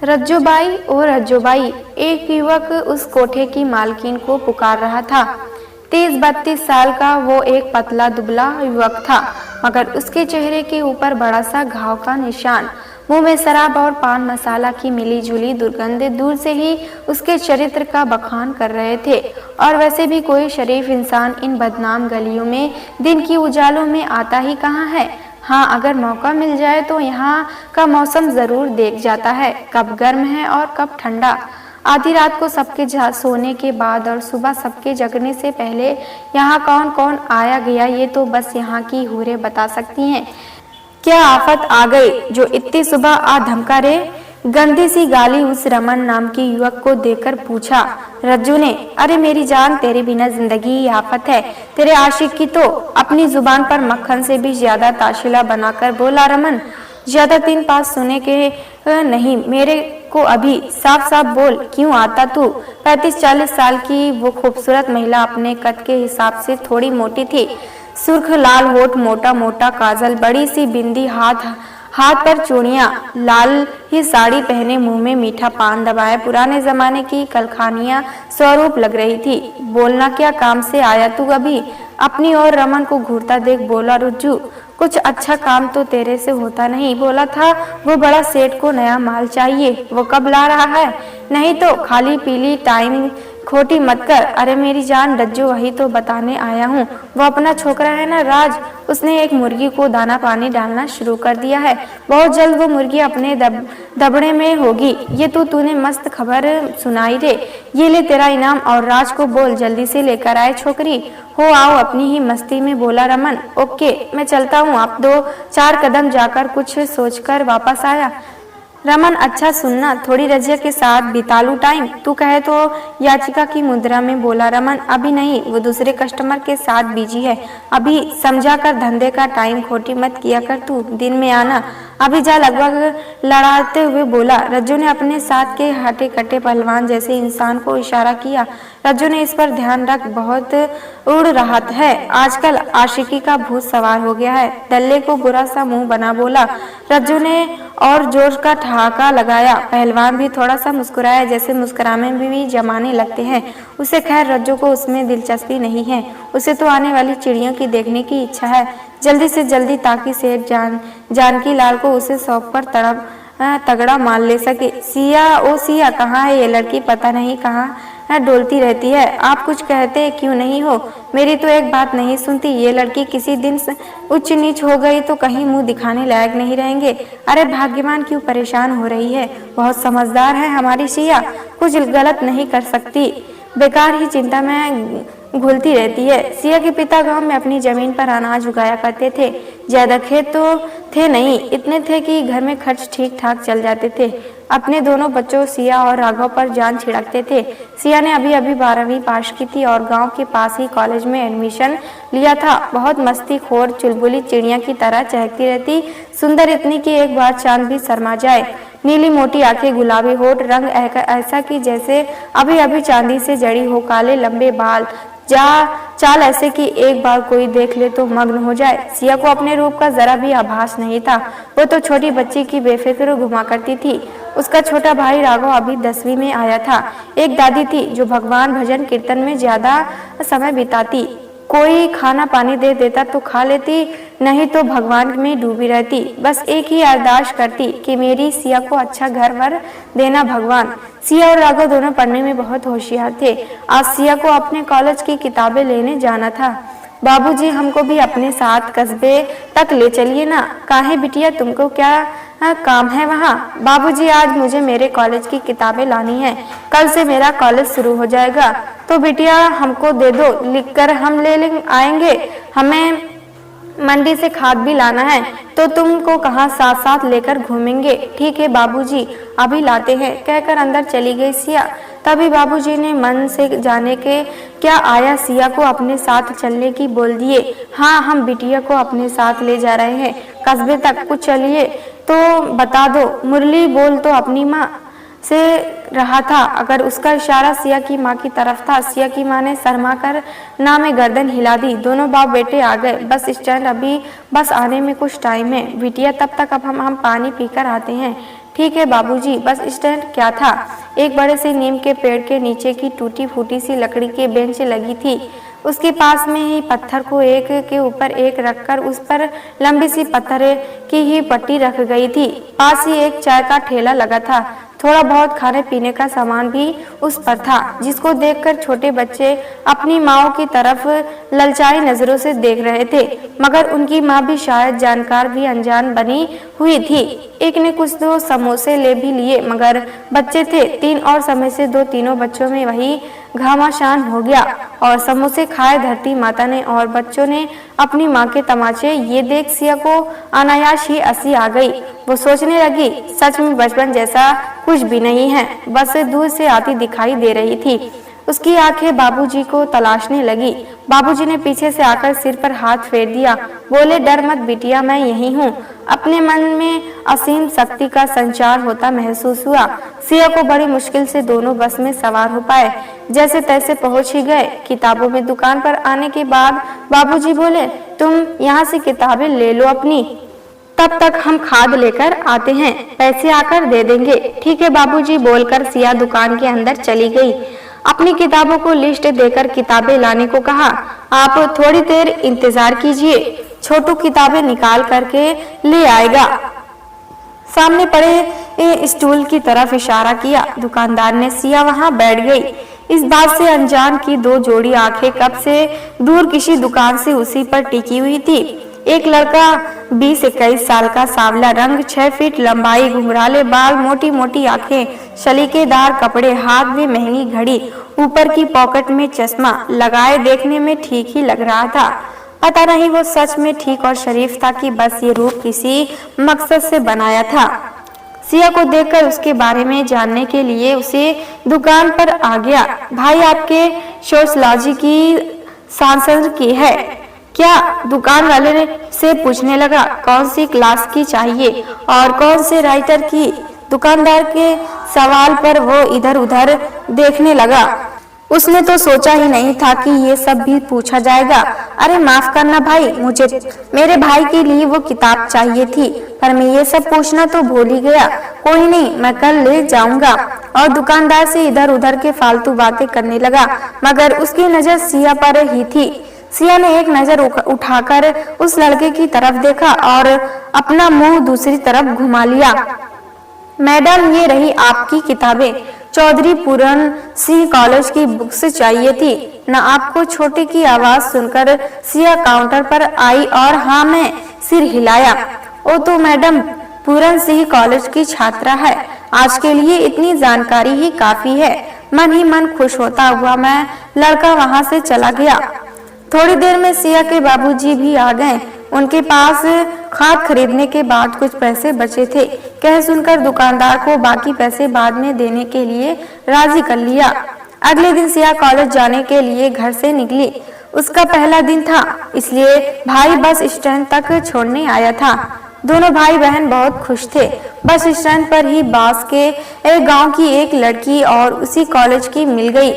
रज्जोबाई ओ रज्जोबाई, एक युवक उस कोठे की मालकिन को पुकार रहा था। 30-32 साल का वो एक पतला दुबला युवक था, मगर उसके चेहरे के ऊपर बड़ा सा घाव का निशान, मुंह में शराब और पान मसाला की मिली जुली दुर्गंध दूर से ही उसके चरित्र का बखान कर रहे थे। और वैसे भी कोई शरीफ इंसान इन बदनाम गलियों में दिन की उजालों में आता ही कहाँ है। हाँ, अगर मौका मिल जाए तो यहाँ का मौसम जरूर देख जाता है, कब गर्म है और कब ठंडा। आधी रात को सबके सोने के बाद और सुबह सबके जगने से पहले यहाँ कौन कौन आया गया, ये तो बस यहाँ की हूरें बता सकती हैं। क्या आफत आ गई जो इतनी सुबह आ धमका रे? गंदी सी गाली उस रमन नाम के युवक को देकर पूछा रज्जू ने। अरे मेरी जान, तेरे बिना जिंदगी ही आफत है। तेरे आशिक की तो अपनी जुबान पर मक्खन से भी ज्यादा ताशिला बनाकर बोला रमन। ज्यादा 3 पास सुने के नहीं, मेरे को अभी साफ साफ बोल, क्यों आता तू? 35-40 साल की वो खूबसूरत महिला अपने कद के हिसाब से थोड़ी मोटी थी। सुर्ख लाल होठ, मोटा मोटा काजल, बड़ी सी बिंदी, हाथ पर चूड़ियां, लाल ही साड़ी पहने, मुंह में मीठा पान दबाए पुराने जमाने की कलखानियां स्वरूप लग रही थी। बोलना क्या काम से आया तू अभी? अपनी ओर रमन को घूरता देख बोला रज्जू। कुछ अच्छा काम तो तेरे से होता नहीं। बोला था वो बड़ा सेठ को नया माल चाहिए, वो कब ला रहा है? नहीं तो खाली पीली टाइम खोटी मत कर। अरे मेरी जान रज्जू, वही तो बताने आया हूँ। वो अपना छोकरा है ना राज, उसने एक मुर्गी को दाना पानी डालना शुरू कर दिया है। बहुत जल्द वो मुर्गी अपने दबड़े में होगी। ये तो तूने मस्त खबर सुनाई रे। ये ले तेरा इनाम, और राज को बोल जल्दी से लेकर आए छोकरी। हो आओ अपनी ही मस्ती में बोला रमन। ओके, मैं चलता हूँ। आप 2-4 कदम जाकर कुछ सोचकर वापस आया। रमन, अच्छा सुनना, थोड़ी रजिया के साथ बिता लूं टाइम? तू कहे तो याचिका की मुद्रा में बोला रमन। अभी नहीं, वो दूसरे कस्टमर के साथ बिजी है। अभी समझा कर धंधे का टाइम खोटी मत किया कर तू, दिन में आना। अभी जा, लगभग लड़ाते हुए बोला। रज्जू ने अपने साथ के हटे कटे पहलवान जैसे इंसान को इशारा किया। रज्जू ने इस पर ध्यान रख, बहुत उड़ रहा है आजकल, आशिकी का भूत सवार हो गया है। दल्ले को बुरा सा मुंह बना बोला रज्जू ने और जोर का ठहाका लगाया। पहलवान भी थोड़ा सा मुस्कुराया, जैसे मुस्कुराने में भी जमाने लगते हैं। उसे खैर रज्जू को उसमें दिलचस्पी नहीं है, उसे तो आने वाली चिड़ियों की देखने की इच्छा है जल्दी से जल्दी, ताकि सेठ जानकी लाल को उसे सौंप कर तगड़ा मार ले सके। सिया, ओ सिया, कहाँ है ये लड़की? पता नहीं कहाँ डोलती रहती है। आप कुछ कहते क्यों नहीं हो? मेरी तो एक बात नहीं सुनती। ये लड़की किसी दिन उच्च नीच हो गई तो कहीं मुंह दिखाने लायक नहीं रहेंगे। अरे भाग्यवान, क्यों परेशान हो रही है? बहुत समझदार है हमारी सिया, कुछ गलत नहीं कर सकती, बेकार ही चिंता में घुलती रहती है। सिया के पिता गांव में अपनी जमीन पर अनाज उगाया करते थे। ज्यादा खेत तो थे नहीं, इतने थे कि घर में खर्च ठीक ठाक चल जाते थे। अपने दोनों बच्चों सिया और राघव पर जान छिड़कते थे। सिया ने अभी अभी 12वीं पास की थी और गांव के पास ही कॉलेज में एडमिशन लिया था। बहुत मस्तीखोर, चुलबुली चिड़िया की तरह चहकती रहती, सुंदर इतनी कि एक बार चांद भी शर्मा जाए। नीली मोटी आंखें, गुलाबी होठ, रंग ऐसा कि जैसे अभी अभी चांदी से जड़ी हो, काले लंबे बाल, चाल ऐसे कि एक बार कोई देख ले तो मग्न हो जाए। सिया को अपने रूप का जरा भी आभास नहीं था। वो तो छोटी बच्ची की बेफिक्र घुमा करती थी। उसका छोटा भाई राघव अभी 10वीं में आया था। एक दादी थी जो भगवान भजन कीर्तन में ज्यादा समय बिताती। कोई खाना पानी दे देता तो खा लेती, नहीं तो भगवान में डूबी रहती। बस एक ही अरदास करती कि मेरी सिया को अच्छा घर वर देना भगवान। सिया और राघव दोनों पढ़ने में बहुत होशियार थे। आज सिया को अपने कॉलेज की किताबें लेने जाना था। बाबूजी, हमको भी अपने साथ कस्बे तक ले चलिए ना। काहे बिटिया, तुमको क्या काम है वहाँ? बाबूजी, आज मुझे मेरे कॉलेज की किताबें लानी है, कल से मेरा कॉलेज शुरू हो जाएगा। तो बिटिया हमको दे दो, लिखकर हम ले आएंगे। हमें मंडी से खाद भी लाना है, तो तुमको कहाँ साथ साथ लेकर घूमेंगे। ठीक है बाबूजी, अभी लाते हैं, कहकर अंदर चली गई सिया। तभी बाबूजी ने मन से जाने के क्या आया सिया को अपने साथ चलने की बोल दिए। हाँ, हम बिटिया को अपने साथ ले जा रहे हैं कस्बे तक, कुछ चलिए तो बता दो। मुरली बोल तो अपनी माँ से रहा था, अगर उसका इशारा सिया की माँ की तरफ था। सिया की माँ ने शर्मा कर ना में गर्दन हिला दी। दोनों बाप बेटे आ गए बस स्टैंड, अभी बस आने में कुछ टाइम है। बिटिया, तब तक अब हम पानी पीकर आते हैं। ठीक है बाबूजी, बस स्टैंड क्या था? एक बड़े से नीम के पेड़ के नीचे की टूटी फूटी सी लकड़ी की बेंच लगी थी। उसके पास में ही पत्थर को एक के ऊपर एक रखकर उस पर लंबी सी पत्थर की ही पट्टी रख गई थी। पास ही एक चाय का ठेला लगा था। थोड़ा बहुत खाने पीने का सामान भी उस पर था, जिसको देखकर छोटे बच्चे अपनी माँ की तरफ ललचाई नजरों से देख रहे थे, मगर उनकी माँ भी शायद जानकार भी अनजान बनी हुई थी। एक ने कुछ दो समोसे ले भी लिए, मगर बच्चे थे 3 और समय से तीनों बच्चों में वही घमासान हो गया और समोसे खाए धरती माता ने और बच्चों ने अपनी माँ के तमाचे। ये देख सिया को अनायास ही हंसी आ गई। वो सोचने लगी, सच में बचपन जैसा कुछ भी नहीं है, बस दूर से आती दिखाई दे रही थी। उसकी आंखें बाबूजी को तलाशने लगी। बाबूजी ने पीछे से आकर सिर पर हाथ फेर दिया, बोले, डर मत बिटिया, मैं यही हूँ। अपने मन में असीम शक्ति का संचार होता महसूस हुआ। सिया को बड़ी मुश्किल से दोनों बस में सवार हो पाए। जैसे तैसे पहुंच ही गए। किताबों में दुकान पर आने के बाद बाबूजी बोले, तुम यहाँ से किताबें ले लो अपनी, तब तक हम खाद लेकर आते हैं, पैसे आकर दे देंगे। ठीक है बाबूजी, बोलकर सिया दुकान के अंदर चली गई। अपनी किताबों को लिस्ट देकर किताबें लाने को कहा। आप थोड़ी देर इंतजार कीजिए, छोटू किताबें निकाल करके ले आएगा। सामने पड़े स्टूल की तरफ इशारा किया। दुकानदार ने सिया वहां बैठ गई। इस बात से अनजान की 2 जोड़ी आंखें कब से दूर किसी दुकान से उसी पर टिकी हुई थी। एक लड़का 20-21 साल का, सांवला रंग, 6 फीट लंबाई, घुंघराले बाल, मोटी मोटी आंखें, सलीकेदार कपड़े, हाथ में महंगी घड़ी, ऊपर की पॉकेट में चश्मा लगाए, देखने में ठीक ही लग रहा था। पता नहीं वो सच में ठीक और शरीफ था कि बस ये रूप किसी मकसद से बनाया था। सिया को देखकर उसके बारे में जानने के लिए उसे दुकान पर आ गया। भाई, आपके सोशियोलॉजी की सांसद की है क्या? दुकान वाले से पूछने लगा। कौन सी क्लास की चाहिए और कौन से राइटर की? दुकानदार के सवाल पर वो इधर उधर देखने लगा। उसने तो सोचा ही नहीं था कि ये सब भी पूछा जाएगा। अरे माफ करना भाई, मुझे मेरे भाई के लिए वो किताब चाहिए थी, पर मैं ये सब पूछना तो भूल ही गया। कोई नहीं, मैं कल ले जाऊंगा। और दुकानदार से इधर उधर के फालतू बातें करने लगा, मगर उसकी नजर सिया पर ही थी। सिया ने एक नजर उठाकर उस लड़के की तरफ देखा और अपना मुंह दूसरी तरफ घुमा लिया। मैडम, ये रही आपकी किताबें। चौधरी पूरन सिंह कॉलेज की बुक्स चाहिए थी न आपको? छोटे की आवाज सुनकर सिया काउंटर पर आई और हाँ में सिर हिलाया। ओ तो मैडम पूरन सिंह कॉलेज की छात्रा है। आज के लिए इतनी जानकारी ही काफी है। मन ही मन खुश होता हुआ मैं लड़का वहां से चला गया। थोड़ी देर में सिया के बाबूजी भी आ गए। उनके पास खाद खरीदने के बाद कुछ पैसे बचे थे। कह सुनकर दुकानदार को बाकी पैसे बाद में देने के लिए राजी कर लिया। अगले दिन सिया कॉलेज जाने के लिए घर से निकली। उसका पहला दिन था, इसलिए भाई बस स्टैंड तक छोड़ने आया था। दोनों भाई बहन बहुत खुश थे। बस स्टैंड पर ही बास के एक गांव की एक लड़की और उसी कॉलेज की मिल गई,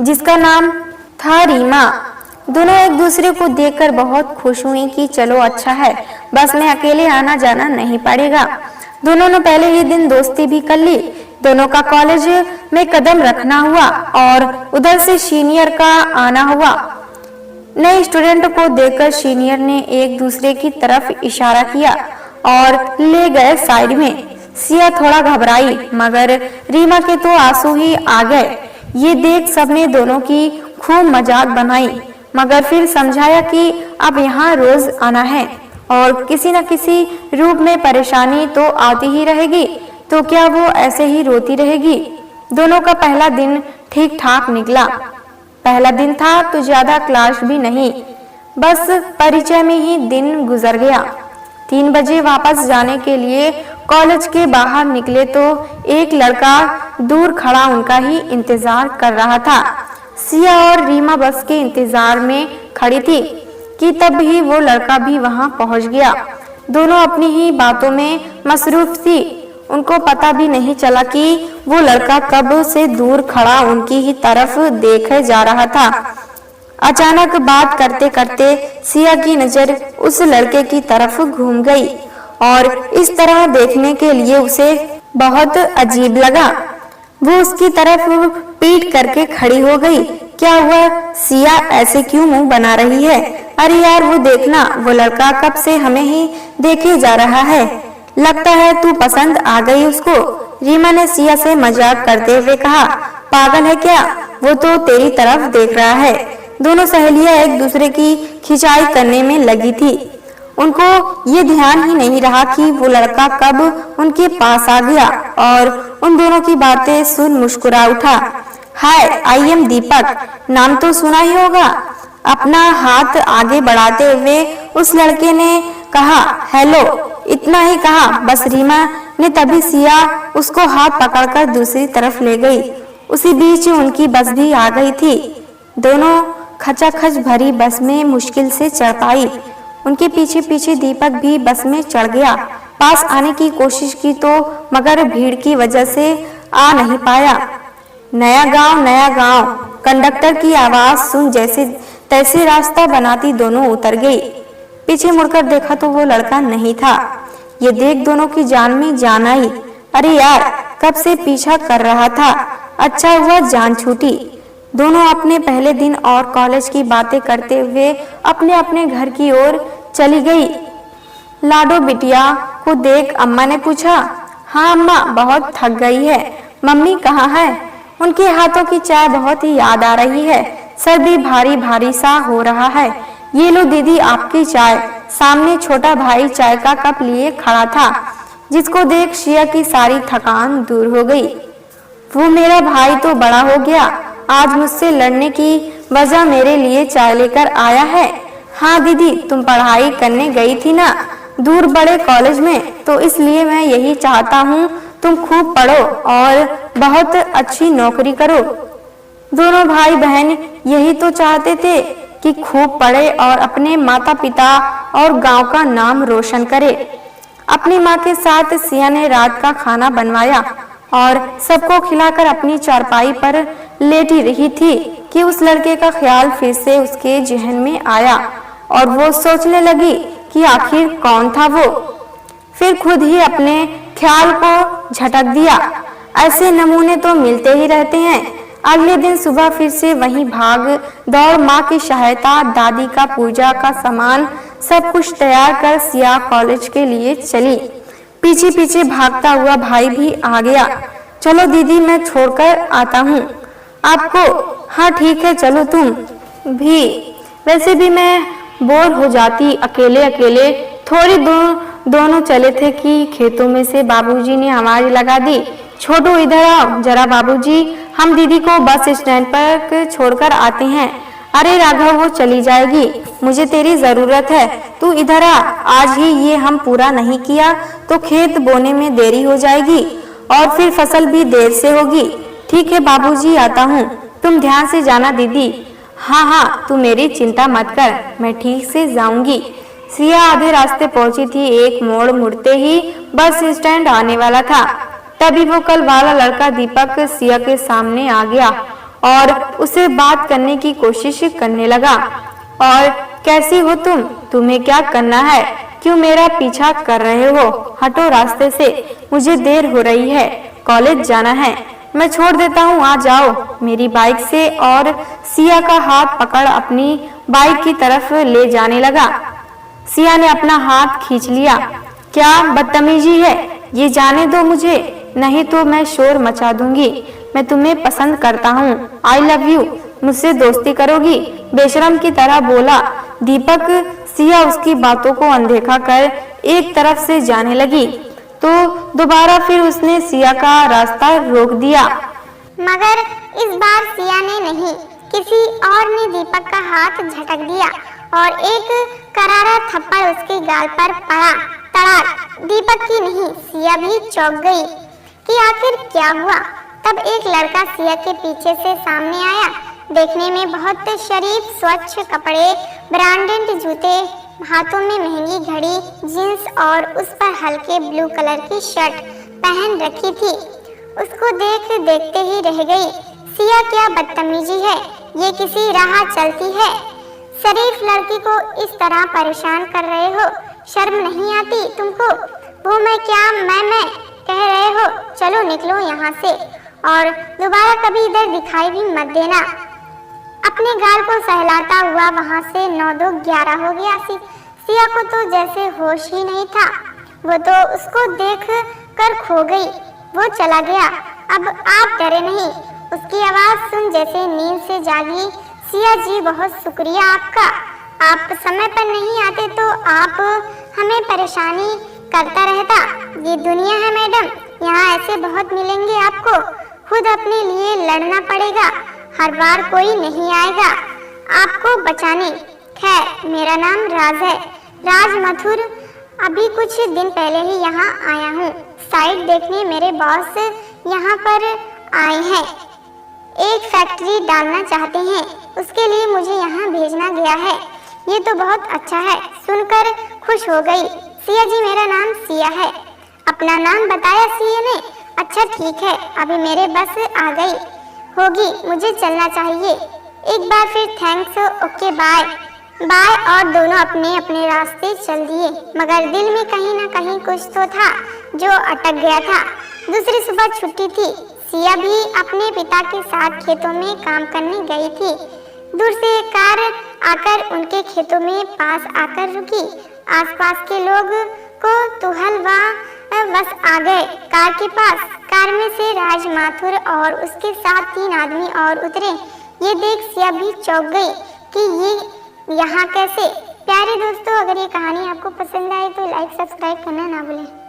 जिसका नाम था रीमा। दोनों एक दूसरे को देखकर बहुत खुश हुई कि चलो अच्छा है, बस में अकेले आना जाना नहीं पड़ेगा। दोनों ने पहले ही दिन दोस्ती भी कर ली। दोनों का कॉलेज में कदम रखना हुआ और उधर से सीनियर का आना हुआ। नए स्टूडेंट को देखकर सीनियर ने एक दूसरे की तरफ इशारा किया और ले गए साइड में। सिया थोड़ा घबराई, मगर रीमा के तो आंसू ही आ गए। ये देख सबने दोनों की खूब मजाक बनाई, मगर फिर समझाया कि अब यहाँ रोज आना है और किसी न किसी रूप में परेशानी तो आती ही रहेगी, तो क्या वो ऐसे ही रोती रहेगी? दोनों का पहला दिन ठीक ठाक निकला। पहला दिन था तो ज्यादा क्लास भी नहीं, बस परिचय में ही दिन गुजर गया। 3 बजे वापस जाने के लिए कॉलेज के बाहर निकले तो एक लड़का दूर खड़ा उनका ही इंतजार कर रहा था। सिया और रीमा बस के इंतजार में खड़ी थी कि तब ही वो लड़का भी वहां पहुंच गया। दोनों अपनी ही बातों में मसरूफ थी। उनको पता भी नहीं चला कि वो लड़का कब से दूर खड़ा उनकी ही तरफ देखे जा रहा था। अचानक बात करते करते सिया की नजर उस लड़के की तरफ घूम गई और इस तरह देखने के लिए उसे बहुत अजीब लगा। वो उसकी तरफ पीठ करके खड़ी हो गई। क्या हुआ सिया, ऐसे क्यों मुंह बना रही है? अरे यार वो देखना, वो लड़का कब से हमें ही देखे जा रहा है। लगता है तू पसंद आ गई उसको, रीमा ने सिया से मजाक करते हुए कहा। पागल है क्या, वो तो तेरी तरफ देख रहा है। दोनों सहेलियां एक दूसरे की खिंचाई करने में लगी थी। उनको ये ध्यान ही नहीं रहा कि वो लड़का कब उनके पास आ गया और उन दोनों की बातें सुन मुस्कुरा उठा। हाय, आई एम दीपक, नाम तो सुना ही होगा। अपना हाथ आगे बढ़ाते हुए उस लड़के ने कहा। हेलो, इतना ही कहा बस रीमा ने तभी सिया उसको हाथ पकड़कर दूसरी तरफ ले गई। उसी बीच उनकी बस भी आ गई थी। दोनों खचाखच भरी बस में मुश्किल से चढ़ पाई। उनके पीछे पीछे दीपक भी बस में चढ़ गया। पास आने की कोशिश की तो मगर भीड़ की वजह से आ नहीं पाया। नया गांव, कंडक्टर की आवाज सुन जैसे तैसे रास्ता बनाती दोनों उतर गई। पीछे मुड़कर देखा तो वो लड़का नहीं था। ये देख दोनों की जान में जान आई। अरे यार, कब से पीछा कर रहा था, अच्छा हुआ जान छूटी। दोनों अपने पहले दिन और कॉलेज की बातें करते हुए अपने अपने घर की ओर चली गई। लाडो बिटिया को देख अम्मा ने पूछा। हाँ अम्मा, बहुत थक गई है। मम्मी कहाँ है? उनके हाथों की चाय बहुत ही याद आ रही है। सर भी भारी भारी सा हो रहा है। ये लो दीदी आपकी चाय। सामने छोटा भाई चाय का कप लिए खड़ा था, जिसको देख शिया की सारी थकान दूर हो गई। वो मेरा भाई तो बड़ा हो गया, आज मुझसे लड़ने की वजह मेरे लिए चाय लेकर आया है। हाँ दीदी, तुम पढ़ाई करने गई थी ना दूर बड़े कॉलेज में, तो इसलिए मैं यही चाहता हूँ तुम खूब पढ़ो और बहुत अच्छी नौकरी करो। दोनों भाई बहन यही तो चाहते थे कि खूब पढ़े और अपने माता पिता और गांव का नाम रोशन करे। अपनी माँ के साथ सिया ने रात का खाना बनवाया और सबको खिलाकर अपनी चारपाई पर लेटी रही थी कि उस लड़के का ख्याल फिर से उसके जहन में आया और वो सोचने लगी कि आखिर कौन था वो। फिर खुद ही अपने ख्याल को झटक दिया। ऐसे नमूने तो मिलते ही रहते हैं। अगले दिन सुबह फिर से वही भाग दौड़, माँ की सहायता, दादी का पूजा का सामान, सब कुछ तैयार कर सिया कॉलेज के लिए चली। पीछे पीछे भागता हुआ भाई भी आ गया। चलो दीदी, मैं छोड़कर आता हूँ आपको। हाँ ठीक है, चलो तुम भी। वैसे भी मैं बोर हो जाती अकेले अकेले। थोड़ी दोनों चले थे कि खेतों में से बाबूजी ने आवाज लगा दी। छोटू इधर आओ जरा बाबूजी, हम दीदी को बस स्टैंड पर छोड़कर आते हैं। अरे राघव, वो चली जाएगी, मुझे तेरी जरूरत है, तू इधर आ। आज ही ये हम पूरा नहीं किया तो खेत बोने में देरी हो जाएगी और फिर फसल भी देर से होगी। ठीक है बाबूजी, आता हूँ, तुम ध्यान से जाना दीदी। हाँ, तू मेरी चिंता मत कर, मैं ठीक से जाऊंगी। सिया आधे रास्ते पहुंची थी। एक मोड़ मुड़ते ही बस स्टैंड आने वाला था। तभी वो कल वाला लड़का दीपक सिया के सामने आ गया और उसे बात करने की कोशिश करने लगा। और कैसी हो तुम? तुम्हें क्या करना है? क्यों मेरा पीछा कर रहे हो? हटो रास्ते से, मुझे देर हो रही है, कॉलेज जाना है। मैं छोड़ देता हूँ, आ जाओ मेरी बाइक से। और सिया का हाथ पकड़ अपनी बाइक की तरफ ले जाने लगा। सिया ने अपना हाथ खींच लिया। क्या बदतमीजी है, ये जाने दो मुझे, नहीं तो मैं शोर मचा दूंगी। मैं तुम्हें पसंद करता हूँ, आई लव यू, मुझसे दोस्ती करोगी? बेशरम की तरह बोला दीपक। सिया उसकी बातों को अनदेखा कर एक तरफ से जाने लगी तो दोबारा फिर उसने सिया का रास्ता रोक दिया। मगर इस बार सिया ने नहीं, किसी और ने दीपक का हाथ झटक दिया और एक करारा थप्पड़ उसके गाल पर पड़ा। तड़ाक! दीपक की नहीं, सिया भी चौंक गई कि आखिर क्या हुआ। तब एक लड़का सिया के पीछे से सामने आया। देखने में बहुत शरीफ, स्वच्छ कपड़े, ब्रांडेड जूते, हाथों में महंगी घड़ी, जींस और उस पर हल्के ब्लू कलर की शर्ट पहन रखी थी। उसको देखते ही रह गई। सिया, क्या बदतमीजी है, ये किसी राह चलती है? शरीफ लड़की को इस तरह परेशान कर रहे हो, शर्म नहीं आती तुमको? वो मैं क्या, मैं कह रहे हो, चलो निकलो यहाँ से और दोबारा कभी इधर दिखाई भी मत देना। अपने गाल को सहलाता हुआ वहां से 9-2-11 हो गया। सिया को तो जैसे होश ही नहीं था, वो तो उसको देख कर खो गई। वो चला गया। अब आप डरे नहीं, उसकी आवाज सुन जैसे नींद से जागी। सिया जी, बहुत शुक्रिया आपका। आप समय पर नहीं आते तो आप हमें परेशानी करता रहता। ये दुनिया है मैडम, यहाँ ऐसे बहुत मिलेंगे आपको। खुद अपने लिए लड़ना पड़ेगा, हर बार कोई नहीं आएगा आपको बचाने। खैर, मेरा नाम राज है, राज मथुर। अभी कुछ दिन पहले ही यहाँ आया हूँ। साइट देखने मेरे बॉस यहाँ पर आए हैं, एक फैक्ट्री डालना चाहते हैं, उसके लिए मुझे यहाँ भेजना गया है। ये तो बहुत अच्छा है, सुनकर खुश हो गई। सिया जी, मेरा नाम सिया है। अपना नाम बताया सिया ने। अच्छा ठीक है, अभी मेरे बस आ गई होगी, मुझे चलना चाहिए। एक बार फिर थैंक्स, ओके बाय बाय। और दोनों अपने अपने रास्ते चल दिए, मगर दिल में कहीं ना कहीं कुछ तो था जो अटक गया था। दूसरी सुबह छुट्टी थी। सिया भी अपने पिता के साथ खेतों में काम करने गई थी। दूर से एक कार आकर उनके खेतों में पास आकर रुकी। आसपास के लोग को तुहलवा बस आ गए कार के पास। कार में से राज माथुर और उसके साथ 3 आदमी और उतरे। ये देख सिया भी चौंक गई कि ये यहाँ कैसे। प्यारे दोस्तों, अगर ये कहानी आपको पसंद आए तो लाइक सब्सक्राइब करना ना भूलें।